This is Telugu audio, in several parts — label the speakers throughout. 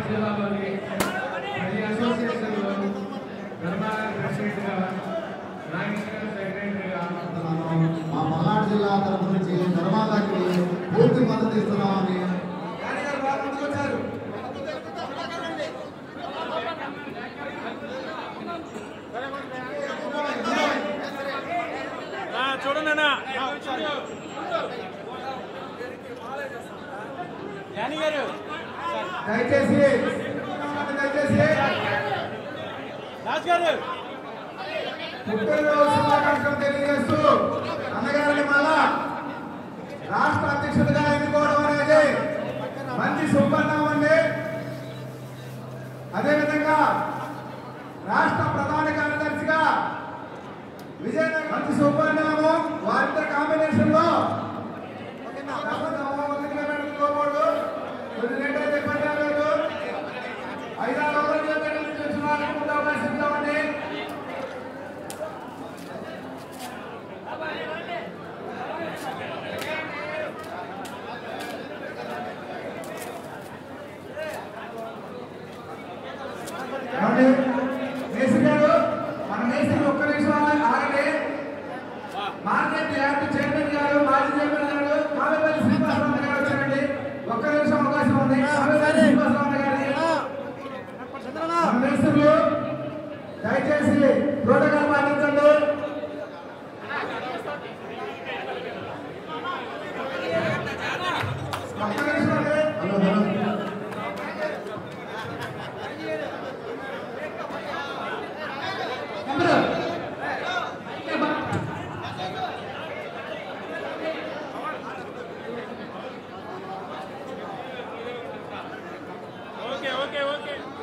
Speaker 1: జిల్లాలోని అసోసియేషన్ తరఫు నుంచి ధర్మాదాకి పూర్తి మద్దతు ఇస్తున్నామని
Speaker 2: చూడండి
Speaker 1: దయచేసి
Speaker 2: రాజ్ గారు
Speaker 1: పుట్టినరోజు శుభాకాంక్షలు తెలియజేస్తూ అన్నగారిని మళ్ళా రాష్ట్ర అధ్యక్షుడిగా ఎన్నుకోవడం అనేది మంచి శుభపరిణామం అండి. అదేవిధంగా రాష్ట్ర ప్రధాన కార్యదర్శిగా విజయనగరం మంచి శుభపరిణామం. వారిద్దరి కాంబినేషన్ లో కొన్ని రెండైతే పడ్డారు 5-6 రోజులు అవకాశం ఇద్దామండి. మేస్త్రి గారు మన మేస్త్రి ఒక్క నిమిషం ఆగండి. మార్కెట్ యార్డ్ చైర్మన్ గారు మాజీ చైర్మన్ గారు కావేపల్లి శ్రీనివాసరావు గారు వచ్చారండి. ఒక్క నిమిషం అవకాశం ఉంది. కావేపల్లి శ్రీనివాసరావు గారి మన మేస్త్రులు దయచేసి ప్రోటోకాల్ పాటించండి. ఒక్క నిమిషం అండి.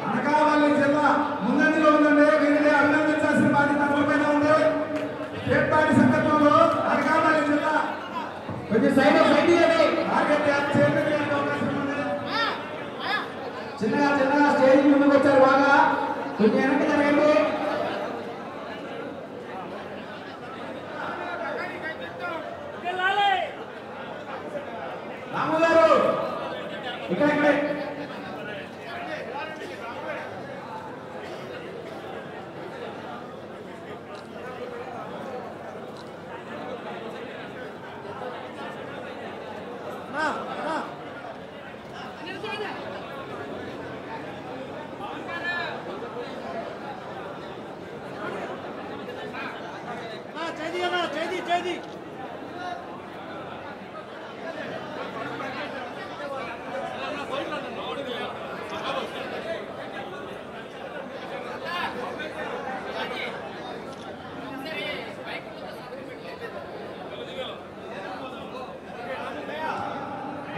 Speaker 1: అనకాపల్లి జిల్లా ముందంజలో ఉందండి. వీరిని అభినందించాల్సిన బాధ్యత పైన ఉంది. స్టేట్ పార్టీ సందర్భంలో అనకాపల్లి జిల్లా కొంచెం సైడ్ మార్కెట్ యార్డ్ చైర్మన్ గారికి అవకాశం ఉంది. చిన్నగా స్టేజ్ ముందుకు వచ్చారు. బాగా కొంచెం వెనక్కి జరగండి. రాము గారు ఇక్కడే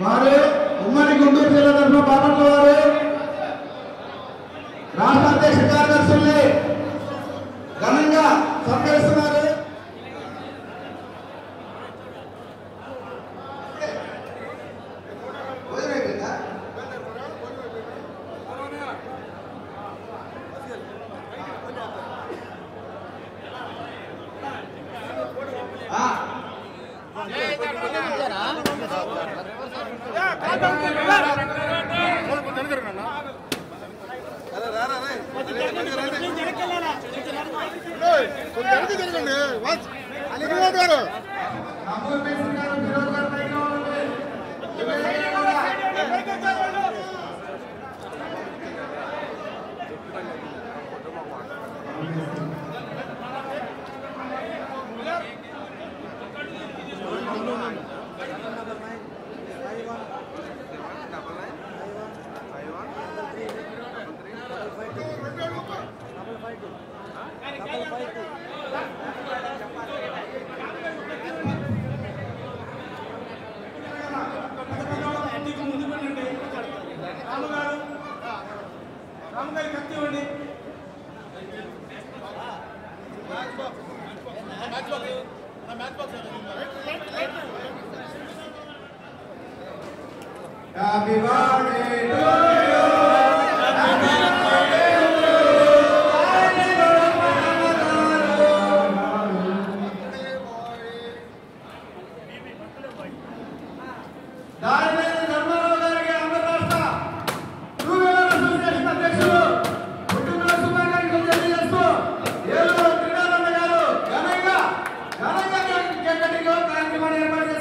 Speaker 1: వారు ఉమ్మడి గుంటూరు జిల్లా తరఫున బాపట్ల వారు రాష్ట్ర అధ్యక్ష కార్యదర్శుల్ని ఘనంగా సత్కరిస్తున్నారు. Happy birthday to you. కార్యక్రమాన్ని ఏర్పాటు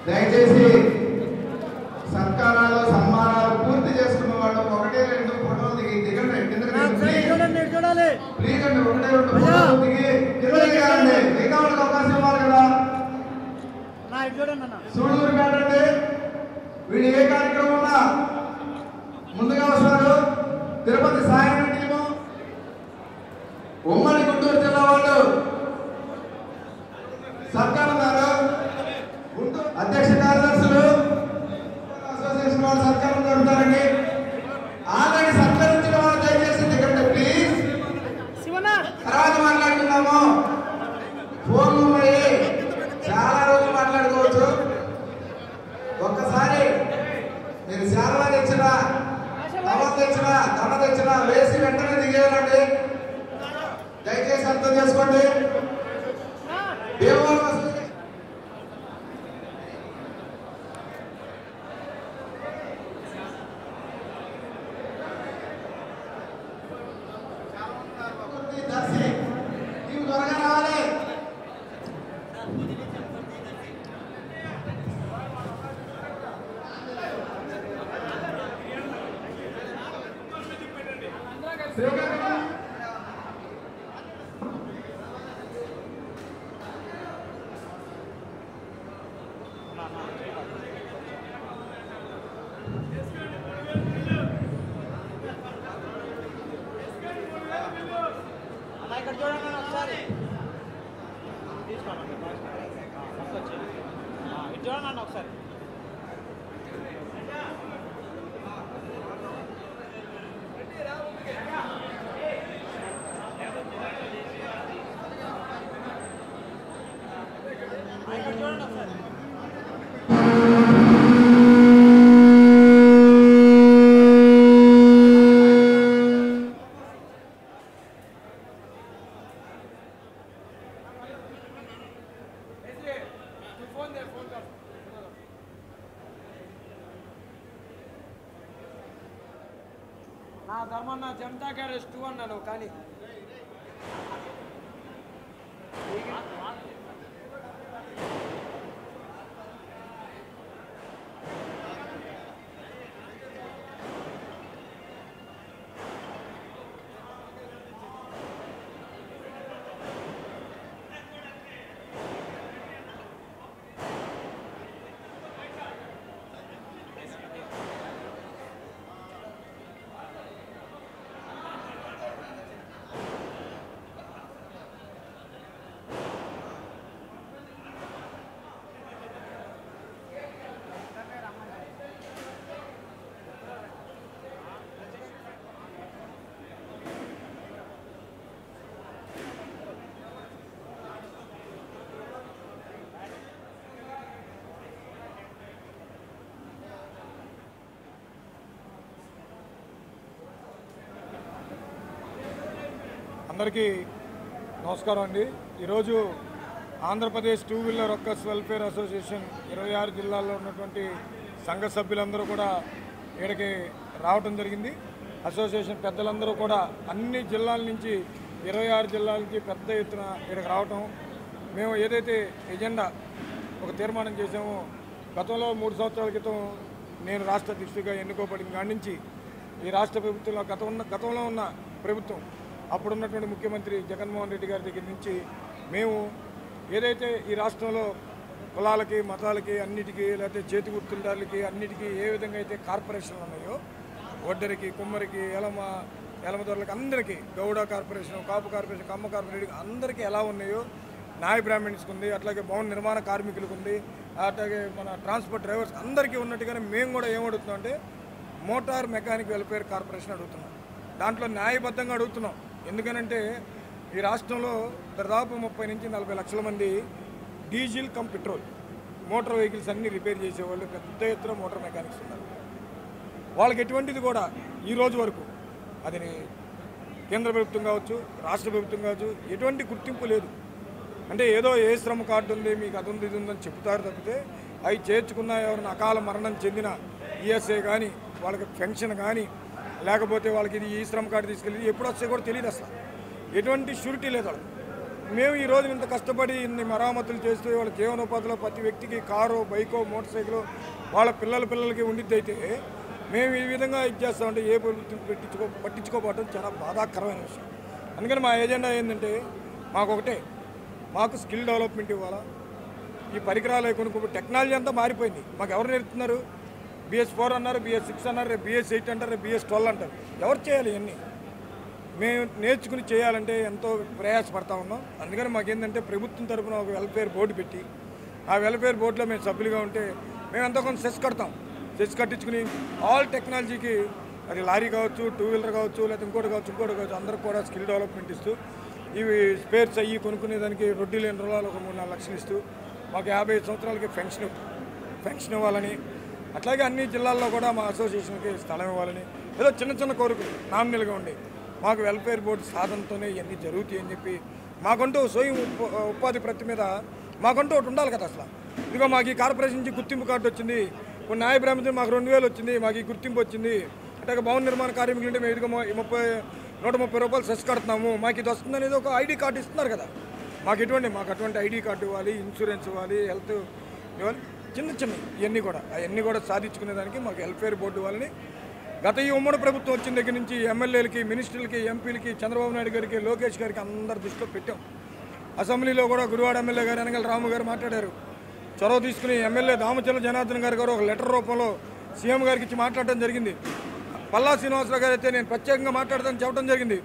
Speaker 1: దయచేసి సత్కారాలు సన్మానాలు పూర్తి చేసుకున్న వాళ్ళు ఒకటే రెండు ఫోటోలు దిగండి
Speaker 3: చూడాలి
Speaker 1: ప్లీజ్ అండి ఒకటే రెండు ఫోటోలు దిగి దిగండి మిగతా వాళ్ళకి అవకాశం ఇవ్వాలి కదా సూళ్ళూరు కాదండి వీడు ఏ కార్యక్రమం ఉన్నా ముందుగా వస్తారు తిరుపతి సాయం టీము ఉమ్మడి గుంటూరు జిల్లా వాళ్ళు సర్కార్ ఉన్నారు అధ్యక్ష కార్యదర్శులు అసోసియేషన్ వాళ్ళు సత్కారం జరుగుతారండి ఆల్రెడీ సత్కరించిన వాళ్ళు దయచేసి దిగండి ప్లీజ్ తర్వాత మాట్లాడుతున్నాము ఫోన్లు మరి చాలా రోజులు మాట్లాడుకోవచ్చు ఒక్కసారి మీరు శాలవా తెచ్చినా దండ తెచ్చినా వేసి వెంటనే దిగేయాలండి దయచేసి అర్థం చేసుకోండి
Speaker 2: చూడండి ఒకసారి. చూడండి ఒకసారి.
Speaker 3: నా ధర్మన్న జనతా గ్యారేజ్ 2 అన్నాను కానీ
Speaker 4: అందరికీ నమస్కారం అండి. ఈరోజు Andhra Pradesh two wheeler workers welfare association 26 జిల్లాల్లో ఉన్నటువంటి సంఘ సభ్యులందరూ కూడా ఇక్కడికి రావడం జరిగింది. అసోసియేషన్ పెద్దలందరూ కూడా అన్ని జిల్లాల నుంచి 26 జిల్లాల నుంచి పెద్ద ఎత్తున ఇక్కడికి రావటం, మేము ఏదైతే ఎజెండా ఒక తీర్మానం చేసామో గతంలో 3 సంవత్సరాల క్రితం నేను రాష్ట్ర అధ్యక్షుడిగా ఎన్నుకోబడిన కాడి నుంచి ఈ రాష్ట్ర ప్రభుత్వంలో గతంలో ఉన్న ప్రభుత్వం అప్పుడున్నటువంటి ముఖ్యమంత్రి జగన్మోహన్ రెడ్డి గారి దగ్గర నుంచి మేము ఏదైతే ఈ రాష్ట్రంలో కులాలకి మతాలకి అన్నిటికీ లేకపోతే చేతి గుర్తుండాలకి అన్నిటికీ ఏ విధంగా అయితే కార్పొరేషన్లు ఉన్నాయో ఒడ్డరికి కుమ్మరికి ఎలమదొరలకి అందరికీ గౌడ కార్పొరేషన్, కాపు కార్పొరేషన్, కమ్మ కార్పొరేషన్ అందరికీ ఎలా ఉన్నాయో న్యాయ బ్రాహ్మణ్స్కి ఉంది, అట్లాగే భవన నిర్మాణ కార్మికులకు ఉంది, అట్లాగే మన ట్రాన్స్పోర్ట్ డ్రైవర్స్ అందరికీ ఉన్నట్టుగానే మేము కూడా ఏమడుగుతున్నాం అంటే మోటార్ మెకానిక్ వెల్ఫేర్ కార్పొరేషన్ అడుగుతున్నాం. దాంట్లో న్యాయబద్ధంగా అడుగుతున్నాం. ఎందుకనంటే ఈ రాష్ట్రంలో దాదాపు 30 నుంచి 40 లక్షల మంది diesel come petrol motor vehicles అన్నీ రిపేర్ చేసేవాళ్ళు పెద్ద ఎత్తున మోటార్ మెకానిక్స్ ఉన్నారు. వాళ్ళకి ఎటువంటిది కూడా ఈ రోజు వరకు అది కేంద్ర ప్రభుత్వం కావచ్చు, రాష్ట్ర ప్రభుత్వం కావచ్చు, ఎటువంటి గుర్తింపు లేదు. అంటే ఏదో ఏ శ్రమ కార్డు ఉంది, మీకు అది ఉంది ఇది ఉందని చెప్తారు తప్పితే అవి చేర్చుకున్న ఎవరైనా అకాల మరణం చెందిన ఈఎస్ఐ కానీ వాళ్ళకి పెన్షన్ కానీ లేకపోతే వాళ్ళకి ఇది ఈ శ్రమ కార్డు తీసుకెళ్ళి ఎప్పుడు వస్తే కూడా తెలియదు. అసలు ఎటువంటి షూరిటీ లేదు వాళ్ళకి. మేము ఈరోజు ఇంత కష్టపడి ఇన్ని మరామతులు చేస్తూ వాళ్ళ జీవనోపాధిలో ప్రతి వ్యక్తికి కారో బైకో మోటార్ సైకిలో వాళ్ళ పిల్లలకి ఉండిద్ది అయితే మేము ఈ విధంగా ఇది చేస్తామంటే ఏ ప్రభుత్వం పట్టించుకోకపోవడం చాలా బాధాకరమైన విషయం. అందుకని మా ఎజెండా ఏంటంటే మాకు స్కిల్ డెవలప్మెంట్ ఇవ్వాలా. ఈ పరికరాలు కొనుక్కోబట్టి టెక్నాలజీ అంతా మారిపోయింది. మాకు ఎవరు నేర్పుతున్నారు? BS4 అన్నారు, BS6 అన్నారు, BS8 అంటారు, BS12 అంటారు. ఎవరు చేయాలి ఇవన్నీ? మేము నేర్చుకుని చేయాలంటే ఎంతో ప్రయాసపడతా ఉన్నాం. అందుకని మాకేంటంటే ప్రభుత్వం తరఫున ఒక వెల్ఫేర్ బోర్డు పెట్టి ఆ వెల్ఫేర్ బోర్డులో మేము సభ్యులుగా ఉంటే మేము ఎంతో కొంత సెస్ కడతాం. సెస్ కట్టించుకుని ఆల్ టెక్నాలజీకి అది లారీ కావచ్చు, 2 వీలర్ కావచ్చు, లేకపోతే ఇంకోటి కావచ్చు అందరికి కూడా స్కిల్ డెవలప్మెంట్ ఇస్తూ ఇవి స్పేర్స్ అయ్యి కొనుక్కునేదానికి రొడ్డీ లేని రుణాలు ఒక 3-4 లక్షలు ఇస్తూ మాకు 55 సంవత్సరాలకి పెన్షన్ ఇవ్వాలని, అట్లాగే అన్ని జిల్లాల్లో కూడా మా అసోసియేషన్కి స్థలం ఇవ్వాలని ఏదో చిన్న కోరికలు నామినల్గా ఉండి మాకు వెల్ఫేర్ బోర్డు సాధనతోనే ఇవన్నీ జరుగుతాయి అని చెప్పి మాకంటూ స్వయం ఉపాధి ప్రతి మీద మాకంటూ ఒకటి ఉండాలి కదా. అసలు ఇదిగో మాకు ఈ కార్పొరేషన్ నుంచి గుర్తింపు కార్డు వచ్చింది, కొన్ని న్యాయ బ్రాహ్మణులు మాకు 2000 వచ్చింది, మాకు ఈ గుర్తింపు వచ్చింది, అట్లాగే భవన నిర్మాణ కార్మికులు అంటే మేము ఇదిగో 130 రూపాయలు సెస్ కడుతున్నాము, మాకు ఇది వస్తుంది అనేది ఒక ఐడి కార్డు ఇస్తున్నారు కదా. మాకు అటువంటి ఐడి కార్డు ఇవ్వాలి, ఇన్సూరెన్స్ ఇవ్వాలి, హెల్త్ ఇవ్వాలి, చిన్న ఇవన్నీ కూడా సాధించుకునేదానికి మాకు వెల్ఫేర్ బోర్డు ఇవ్వాలని గత ఈ ఉమ్మడి ప్రభుత్వం వచ్చిన దగ్గర నుంచి ఎమ్మెల్యేలకి, మినిస్టర్లకి, ఎంపీలకి, చంద్రబాబు నాయుడు గారికి, లోకేష్ గారికి అందరి దృష్టిలో పెట్టాం. అసెంబ్లీలో కూడా గుడివాడ ఎమ్మెల్యే గారు వెనకాల రాము గారు మాట్లాడారు. చొరవ తీసుకుని ఎమ్మెల్యే దామచర్ల జనార్దన్ గారు ఒక లెటర్ రూపంలో సీఎం గారికి ఇచ్చి మాట్లాడటం జరిగింది. పల్లా శ్రీనివాసరావు గారు అయితే నేను ప్రత్యేకంగా మాట్లాడతానని చెప్పడం జరిగింది.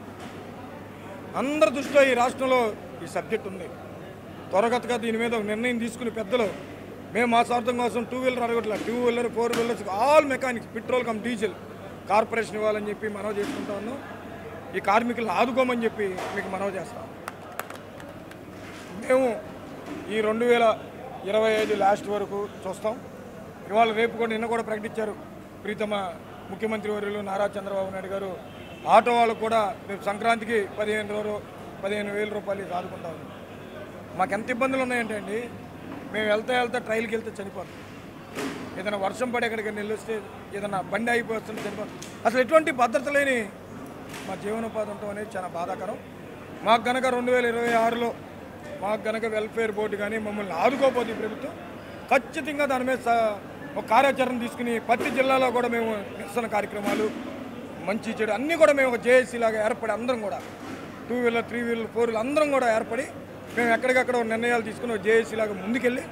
Speaker 4: అందరి దృష్టిలో ఈ రాష్ట్రంలో ఈ సబ్జెక్ట్ ఉంది. త్వరగతిగా దీని మీద ఒక నిర్ణయం తీసుకుని పెద్దలు మేము మా స్వార్థం కోసం 2 వీలర్ అడగట్లా, 2 wheeler 4 wheelers all mechanics petrol cum diesel corporation ఇవ్వాలని చెప్పి మనవి చేసుకుంటా ఉన్నాం. ఈ కార్మికులను ఆదుకోమని చెప్పి మీకు మనవి చేస్తాం. మేము ఈ 2025 లాస్ట్ వరకు చూస్తాం. ఇవాళ రేపు కూడా నిన్న కూడా ప్రకటించారు ప్రీతమ ముఖ్యమంత్రి వర్యులు నారా చంద్రబాబు నాయుడు గారు, ఆటో వాళ్ళకు కూడా రేపు సంక్రాంతికి 15,000 రూపాయలు ఆదుకుంటాము. మాకు ఎంత ఇబ్బందులు ఉన్నాయంటే అండి, మేము వెళ్తా ట్రైల్కి వెళ్తే చనిపోతాం, ఏదైనా వర్షం పడి ఎక్కడికి నిలిస్తే ఏదైనా బండి అయిపోతుంది చనిపోతాం. అసలు ఎటువంటి భద్రత లేని మా జీవనోపాధి ఉండటం అనేది చాలా బాధాకరం. మాకు కనుక 2026లో మాకు కనుక వెల్ఫేర్ బోర్డు కానీ మమ్మల్ని ఆదుకోపోతే ప్రభుత్వం ఖచ్చితంగా దాని మీద ఒక కార్యాచరణ తీసుకుని ప్రతి జిల్లాలో కూడా మేము నిరసన కార్యక్రమాలు మంచి చెడు అన్నీ కూడా మేము ఒక జేఏసీ లాగా ఏర్పడి అందరం కూడా 2 వీలర్ 3 వీలర్ 4 వీలర్ అందరం కూడా ఏర్పడి మేము ఎక్కడికక్కడ నిర్ణయాలు తీసుకుని ఒక జేఏసీ లాగా ముందుకెళ్ళి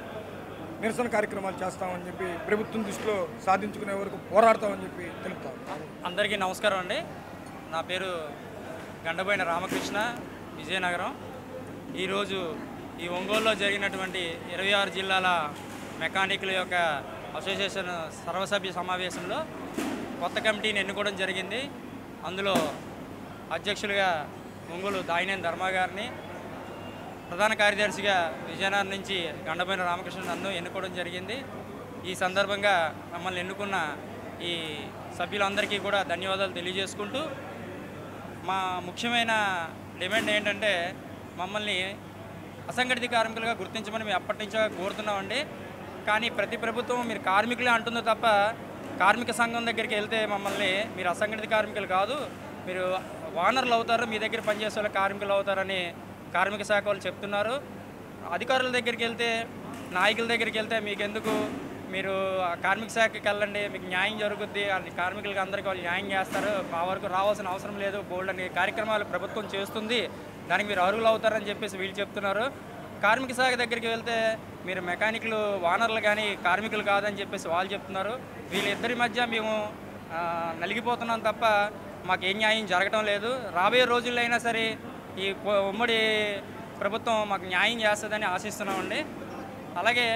Speaker 4: నిరసన కార్యక్రమాలు చేస్తామని చెప్పి ప్రభుత్వం దృష్టిలో సాధించుకునే వరకు పోరాడతామని చెప్పి తెలుపుతాం.
Speaker 2: అందరికీ నమస్కారం అండి. నా పేరు గండబోయిన రామకృష్ణ, విజయనగరం. ఈరోజు ఈ ఒంగోలులో జరిగినటువంటి 26 జిల్లాల మెకానికుల యొక్క అసోసియేషన్ సర్వసభ్య సమావేశంలో కొత్త కమిటీని ఎన్నుకోవడం జరిగింది. అందులో అధ్యక్షులుగా ఒంగోలు దాయినేని ధర్మ గారిని, ప్రధాన కార్యదర్శిగా విజయనగరం నుంచి గండబోయిన రామకృష్ణ నన్ను ఎన్నుకోవడం జరిగింది. ఈ సందర్భంగా మమ్మల్ని ఎన్నుకున్న ఈ సభ్యులందరికీ కూడా ధన్యవాదాలు తెలియజేసుకుంటూ, మా ముఖ్యమైన డిమాండ్ ఏంటంటే మమ్మల్ని అసంఘటిత కార్మికులుగా గుర్తించమని మేము ఎప్పటి నుంచో కోరుతున్నామండి. కానీ ప్రతి ప్రభుత్వం మీరు కార్మికులే అంటుందో తప్ప కార్మిక సంఘం దగ్గరికి వెళ్తే మమ్మల్ని మీరు అసంఘటిత కార్మికులు కాదు, మీరు వానర్లు అవుతారు, మీ దగ్గర పనిచేసే వాళ్ళు కార్మికులు అవుతారని కార్మిక శాఖ వాళ్ళు చెప్తున్నారు. అధికారుల దగ్గరికి వెళ్తే, నాయకుల దగ్గరికి వెళ్తే మీకెందుకు, మీరు కార్మిక శాఖకి వెళ్ళండి, మీకు న్యాయం జరుగుద్ది, కార్మికులకి అందరికీ వాళ్ళు న్యాయం చేస్తారు, మా వరకు రావాల్సిన అవసరం లేదు, బోల్డ్ అనే కార్యక్రమాలు ప్రభుత్వం చేస్తుంది, దానికి మీరు అర్హులు అవుతారని చెప్పేసి వీళ్ళు చెప్తున్నారు. కార్మిక శాఖ దగ్గరికి వెళ్తే మీరు మెకానిక్లు వానర్లు కానీ కార్మికులు కాదని చెప్పేసి వాళ్ళు చెప్తున్నారు. వీళ్ళిద్దరి మధ్య మేము నలిగిపోతున్నాం తప్ప మాకేం న్యాయం జరగటం లేదు. రాబోయే రోజుల్లో అయినా సరే ఈ ఉమ్మడి ప్రభుత్వం మాకు న్యాయం చేస్తుందని ఆశిస్తున్నామండి. అలాగే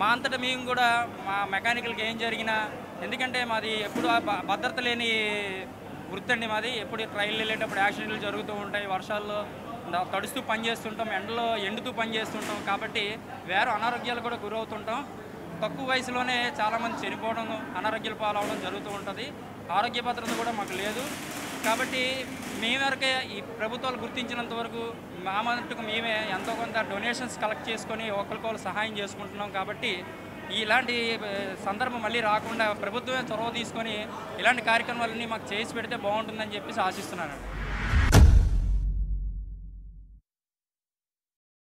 Speaker 2: మా అంతటా మేము కూడా మా మెకానికల్కి ఏం జరిగినా, ఎందుకంటే మాది ఎప్పుడు భద్రత లేని వృత్తి అండి మాది. ఎప్పుడు ట్రైల్ వెళ్ళేటప్పుడు యాక్సిడెంట్లు జరుగుతూ ఉంటాయి, వర్షాల్లో తడుస్తూ పనిచేస్తుంటాం, ఎండలో ఎండుతూ పనిచేస్తుంటాం, కాబట్టి వేరే అనారోగ్యాలు కూడా గురవుతుంటాం. తక్కువ వయసులోనే చాలామంది చనిపోవడం, అనారోగ్యాల పాలవడం జరుగుతూ ఉంటుంది. ఆరోగ్య భద్రత కూడా మాకు లేదు. కాబట్టి మేమేరకే ఈ ప్రభుత్వాలు గుర్తించినంత వరకు మా మటుకు మేమే ఎంతో కొంత డొనేషన్స్ కలెక్ట్ చేసుకొని ఒకరికొకరు సహాయం చేసుకుంటున్నాం. కాబట్టి ఇలాంటి సందర్భం మళ్ళీ రాకుండా ప్రభుత్వమే చొరవ తీసుకొని ఇలాంటి కార్యక్రమాలన్నీ మాకు చేసి పెడితే బాగుంటుందని చెప్పేసి ఆశిస్తున్నాను.